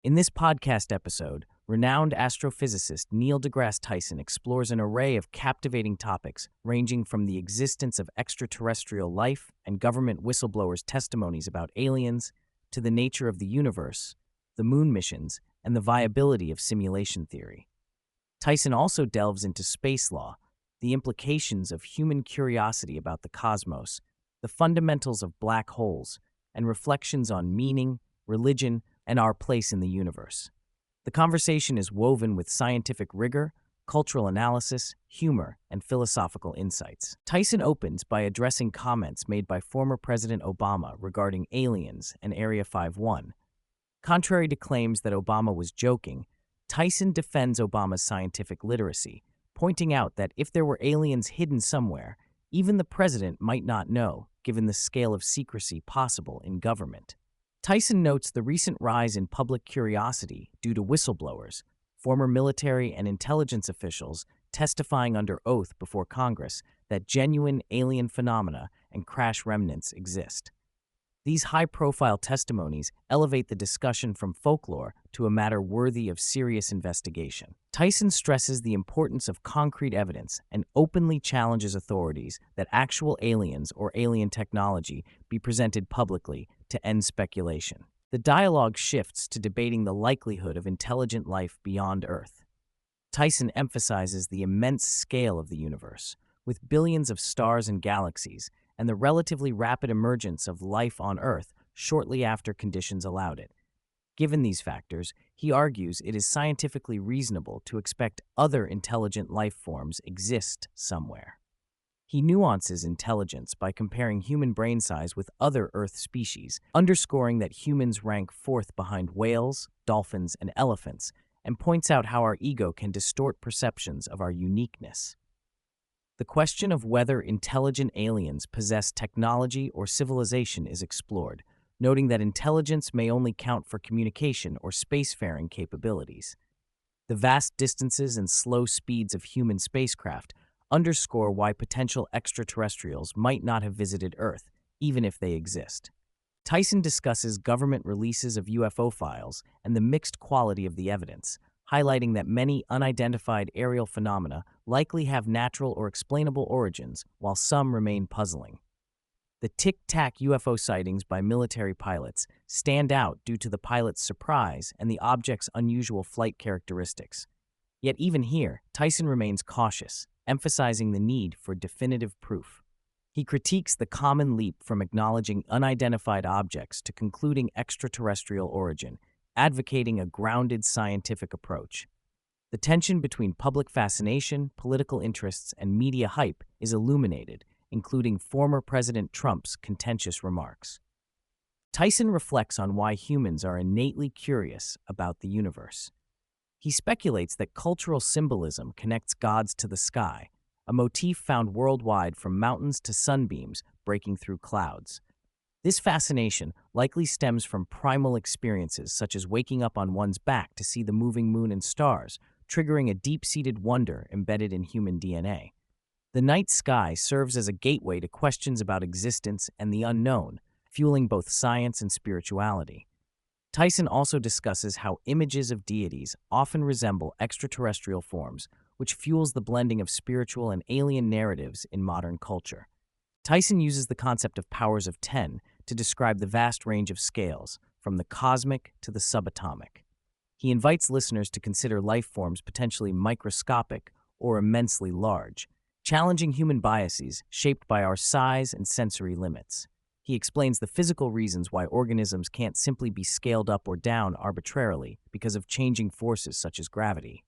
In this podcast episode, renowned astrophysicist Neil deGrasse Tyson explores an array of captivating topics ranging from the existence of extraterrestrial life and government whistleblowers' testimonies about aliens to the nature of the universe, the moon missions, and the viability of simulation theory. Tyson also delves into space law, the implications of human curiosity about the cosmos, the fundamentals of black holes, and reflections on meaning, religion, and our place in the universe. The conversation is woven with scientific rigor, cultural analysis, humor, and philosophical insights. Tyson opens by addressing comments made by former President Obama regarding aliens and Area 51. Contrary to claims that Obama was joking, Tyson defends Obama's scientific literacy, pointing out that if there were aliens hidden somewhere, even the president might not know, given the scale of secrecy possible in government. Tyson notes the recent rise in public curiosity due to whistleblowers, former military and intelligence officials testifying under oath before Congress that genuine alien phenomena and crash remnants exist. These high-profile testimonies elevate the discussion from folklore to a matter worthy of serious investigation. Tyson stresses the importance of concrete evidence and openly challenges authorities that actual aliens or alien technology be presented publicly to end speculation. The dialogue shifts to debating the likelihood of intelligent life beyond Earth. Tyson emphasizes the immense scale of the universe, with billions of stars and galaxies, and the relatively rapid emergence of life on Earth shortly after conditions allowed it. Given these factors, he argues it is scientifically reasonable to expect other intelligent life forms exist somewhere. He nuances intelligence by comparing human brain size with other Earth species, underscoring that humans rank fourth behind whales, dolphins, and elephants, and points out how our ego can distort perceptions of our uniqueness. The question of whether intelligent aliens possess technology or civilization is explored, noting that intelligence may only count for communication or spacefaring capabilities. The vast distances and slow speeds of human spacecraft underscore why potential extraterrestrials might not have visited Earth, even if they exist. Tyson discusses government releases of UFO files and the mixed quality of the evidence, highlighting that many unidentified aerial phenomena likely have natural or explainable origins, while some remain puzzling. The tic-tac UFO sightings by military pilots stand out due to the pilot's surprise and the object's unusual flight characteristics. Yet even here, Tyson remains cautious, emphasizing the need for definitive proof. He critiques the common leap from acknowledging unidentified objects to concluding extraterrestrial origin, advocating a grounded scientific approach. The tension between public fascination, political interests, and media hype is illuminated, including former President Trump's contentious remarks. Tyson reflects on why humans are innately curious about the universe. He speculates that cultural symbolism connects gods to the sky, a motif found worldwide from mountains to sunbeams breaking through clouds. This fascination likely stems from primal experiences such as waking up on one's back to see the moving moon and stars, triggering a deep-seated wonder embedded in human DNA. The night sky serves as a gateway to questions about existence and the unknown, fueling both science and spirituality. Tyson also discusses how images of deities often resemble extraterrestrial forms, which fuels the blending of spiritual and alien narratives in modern culture. Tyson uses the concept of powers of 10 to describe the vast range of scales, from the cosmic to the subatomic. He invites listeners to consider life forms potentially microscopic or immensely large, challenging human biases shaped by our size and sensory limits. He explains the physical reasons why organisms can't simply be scaled up or down arbitrarily because of changing forces such as gravity.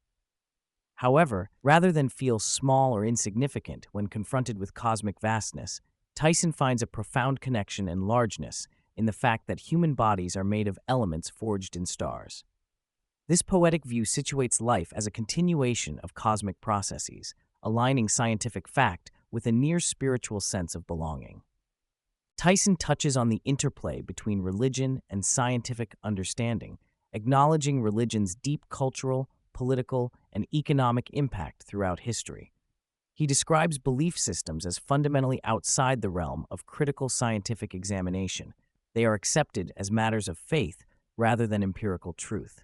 However, rather than feel small or insignificant when confronted with cosmic vastness, Tyson finds a profound connection and largeness in the fact that human bodies are made of elements forged in stars. This poetic view situates life as a continuation of cosmic processes, aligning scientific fact with a near-spiritual sense of belonging. Tyson touches on the interplay between religion and scientific understanding, acknowledging religion's deep cultural, political, and economic impact throughout history. He describes belief systems as fundamentally outside the realm of critical scientific examination. They are accepted as matters of faith rather than empirical truth.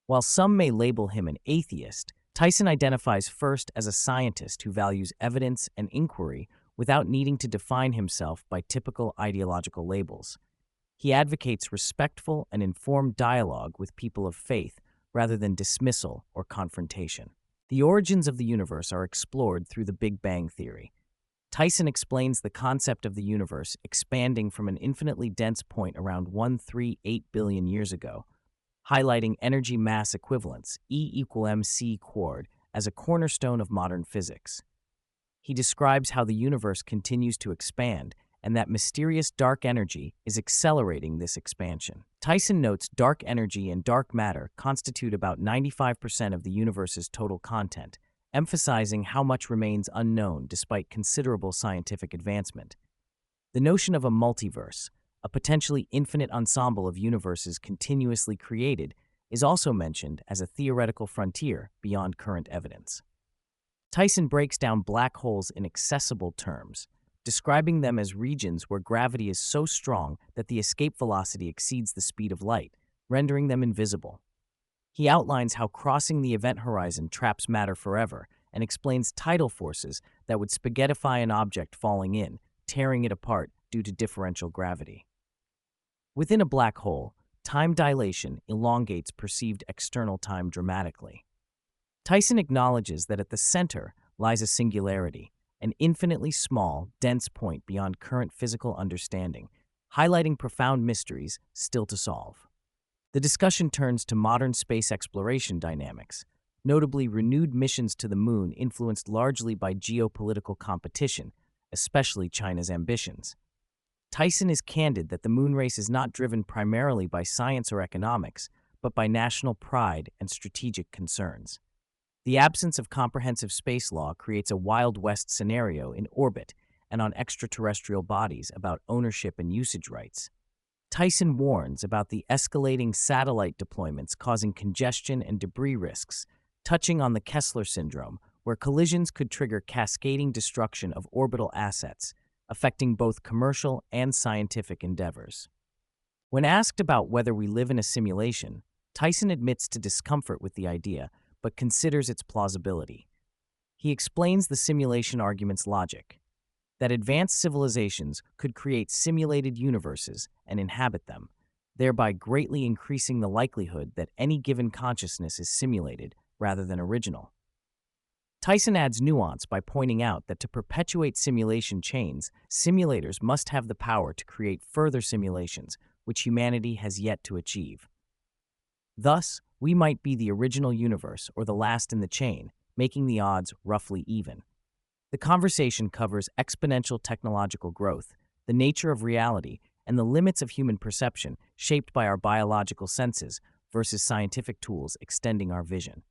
While some may label him an atheist, Tyson identifies first as a scientist who values evidence and inquiry without needing to define himself by typical ideological labels. He advocates respectful and informed dialogue with people of faith rather than dismissal or confrontation. The origins of the universe are explored through the Big Bang theory. Tyson explains the concept of the universe expanding from an infinitely dense point around 138 billion years ago, highlighting energy mass equivalence, E equal mc squared, as a cornerstone of modern physics. He describes how the universe continues to expand and that mysterious dark energy is accelerating this expansion. Tyson notes dark energy and dark matter constitute about 95% of the universe's total content, emphasizing how much remains unknown despite considerable scientific advancement. The notion of a multiverse, a potentially infinite ensemble of universes continuously created, is also mentioned as a theoretical frontier beyond current evidence. Tyson breaks down black holes in accessible terms, describing them as regions where gravity is so strong that the escape velocity exceeds the speed of light, rendering them invisible. He outlines how crossing the event horizon traps matter forever and explains tidal forces that would spaghettify an object falling in, tearing it apart due to differential gravity. Within a black hole, time dilation elongates perceived external time dramatically. Tyson acknowledges that at the center lies a singularity, an infinitely small, dense point beyond current physical understanding, highlighting profound mysteries still to solve. The discussion turns to modern space exploration dynamics, notably renewed missions to the moon influenced largely by geopolitical competition, especially China's ambitions. Tyson is candid that the moon race is not driven primarily by science or economics, but by national pride and strategic concerns. The absence of comprehensive space law creates a Wild West scenario in orbit and on extraterrestrial bodies about ownership and usage rights. Tyson warns about the escalating satellite deployments causing congestion and debris risks, touching on the Kessler syndrome, where collisions could trigger cascading destruction of orbital assets, affecting both commercial and scientific endeavors. When asked about whether we live in a simulation, Tyson admits to discomfort with the idea, but considers its plausibility. He explains the simulation argument's logic, that advanced civilizations could create simulated universes and inhabit them, thereby greatly increasing the likelihood that any given consciousness is simulated rather than original. Tyson adds nuance by pointing out that to perpetuate simulation chains, simulators must have the power to create further simulations, which humanity has yet to achieve. Thus, we might be the original universe or the last in the chain, making the odds roughly even. The conversation covers exponential technological growth, the nature of reality, and the limits of human perception shaped by our biological senses versus scientific tools extending our vision.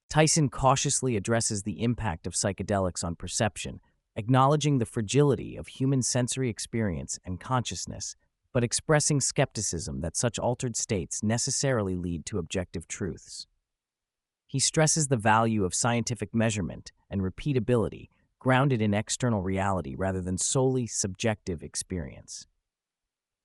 Tyson cautiously addresses the impact of psychedelics on perception, acknowledging the fragility of human sensory experience and consciousness, but expressing skepticism that such altered states necessarily lead to objective truths. He stresses the value of scientific measurement and repeatability, grounded in external reality rather than solely subjective experience.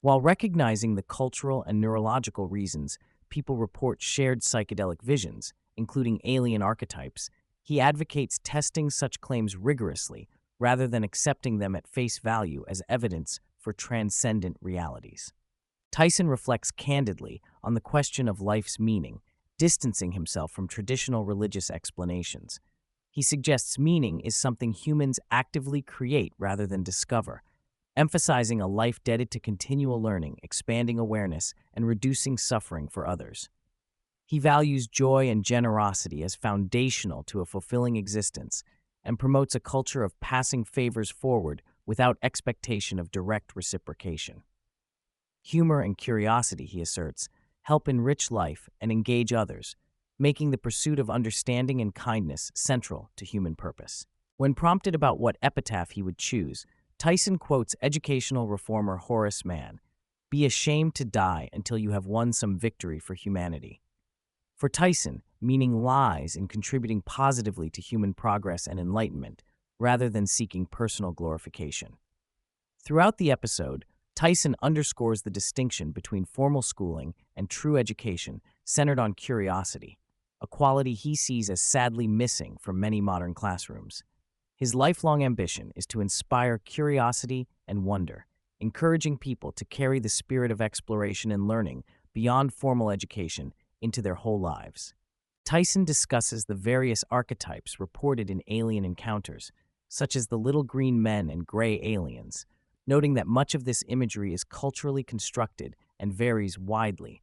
While recognizing the cultural and neurological reasons people report shared psychedelic visions, including alien archetypes, he advocates testing such claims rigorously rather than accepting them at face value as evidence for transcendent realities. Tyson reflects candidly on the question of life's meaning, distancing himself from traditional religious explanations. He suggests meaning is something humans actively create rather than discover, emphasizing a life dedicated to continual learning, expanding awareness, and reducing suffering for others. He values joy and generosity as foundational to a fulfilling existence and promotes a culture of passing favors forward without expectation of direct reciprocation. Humor and curiosity, he asserts, help enrich life and engage others, making the pursuit of understanding and kindness central to human purpose. When prompted about what epitaph he would choose, Tyson quotes educational reformer Horace Mann, "Be ashamed to die until you have won some victory for humanity." For Tyson, meaning lies in contributing positively to human progress and enlightenment, rather than seeking personal glorification. Throughout the episode, Tyson underscores the distinction between formal schooling and true education centered on curiosity, a quality he sees as sadly missing from many modern classrooms. His lifelong ambition is to inspire curiosity and wonder, encouraging people to carry the spirit of exploration and learning beyond formal education into their whole lives. Tyson discusses the various archetypes reported in alien encounters, such as the little green men and gray aliens, noting that much of this imagery is culturally constructed and varies widely.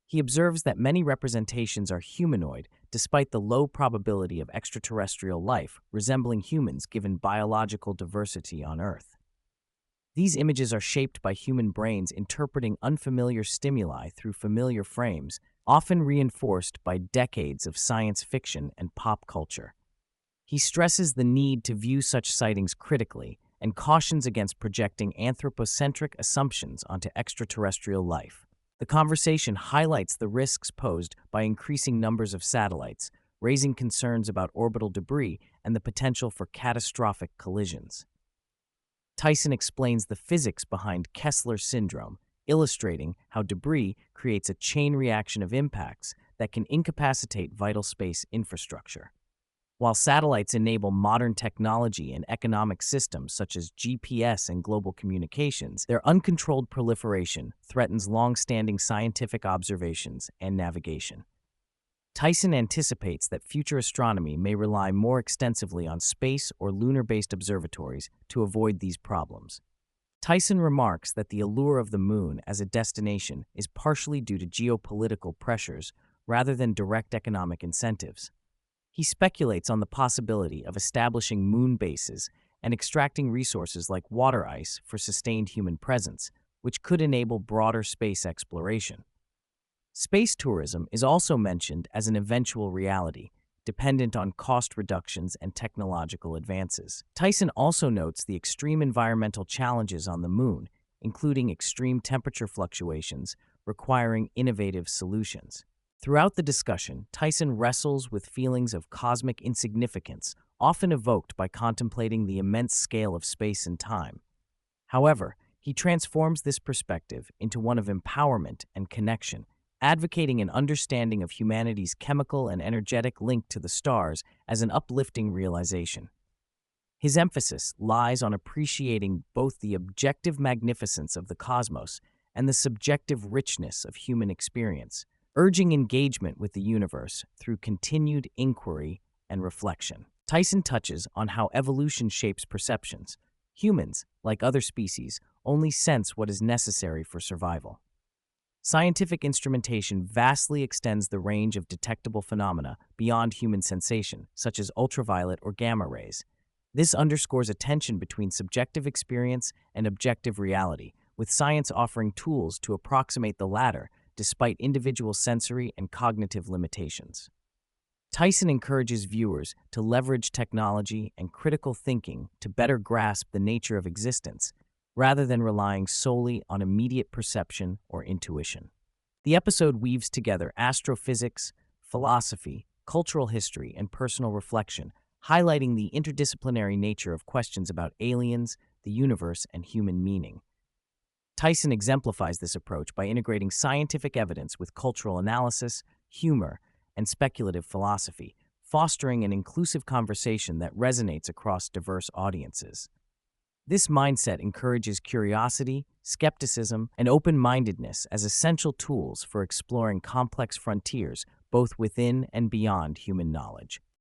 He observes that many representations are humanoid despite the low probability of extraterrestrial life resembling humans given biological diversity on Earth. These images are shaped by human brains interpreting unfamiliar stimuli through familiar frames, often reinforced by decades of science fiction and pop culture. He stresses the need to view such sightings critically and cautions against projecting anthropocentric assumptions onto extraterrestrial life. The conversation highlights the risks posed by increasing numbers of satellites, raising concerns about orbital debris and the potential for catastrophic collisions. Tyson explains the physics behind Kessler syndrome, illustrating how debris creates a chain reaction of impacts that can incapacitate vital space infrastructure. While satellites enable modern technology and economic systems such as GPS and global communications, their uncontrolled proliferation threatens long-standing scientific observations and navigation. Tyson anticipates that future astronomy may rely more extensively on space or lunar-based observatories to avoid these problems. Tyson remarks that the allure of the moon as a destination is partially due to geopolitical pressures rather than direct economic incentives. He speculates on the possibility of establishing moon bases and extracting resources like water ice for sustained human presence, which could enable broader space exploration. Space tourism is also mentioned as an eventual reality, dependent on cost reductions and technological advances. Tyson also notes the extreme environmental challenges on the moon, including extreme temperature fluctuations, requiring innovative solutions. Throughout the discussion, Tyson wrestles with feelings of cosmic insignificance, often evoked by contemplating the immense scale of space and time. However, he transforms this perspective into one of empowerment and connection, advocating an understanding of humanity's chemical and energetic link to the stars as an uplifting realization. His emphasis lies on appreciating both the objective magnificence of the cosmos and the subjective richness of human experience, urging engagement with the universe through continued inquiry and reflection. Tyson touches on how evolution shapes perceptions. Humans, like other species, only sense what is necessary for survival. Scientific instrumentation vastly extends the range of detectable phenomena beyond human sensation, such as ultraviolet or gamma rays. This underscores a tension between subjective experience and objective reality, with science offering tools to approximate the latter despite individual sensory and cognitive limitations. Tyson encourages viewers to leverage technology and critical thinking to better grasp the nature of existence, rather than relying solely on immediate perception or intuition. The episode weaves together astrophysics, philosophy, cultural history, and personal reflection, highlighting the interdisciplinary nature of questions about aliens, the universe, and human meaning. Tyson exemplifies this approach by integrating scientific evidence with cultural analysis, humor, and speculative philosophy, fostering an inclusive conversation that resonates across diverse audiences. This mindset encourages curiosity, skepticism, and open-mindedness as essential tools for exploring complex frontiers both within and beyond human knowledge.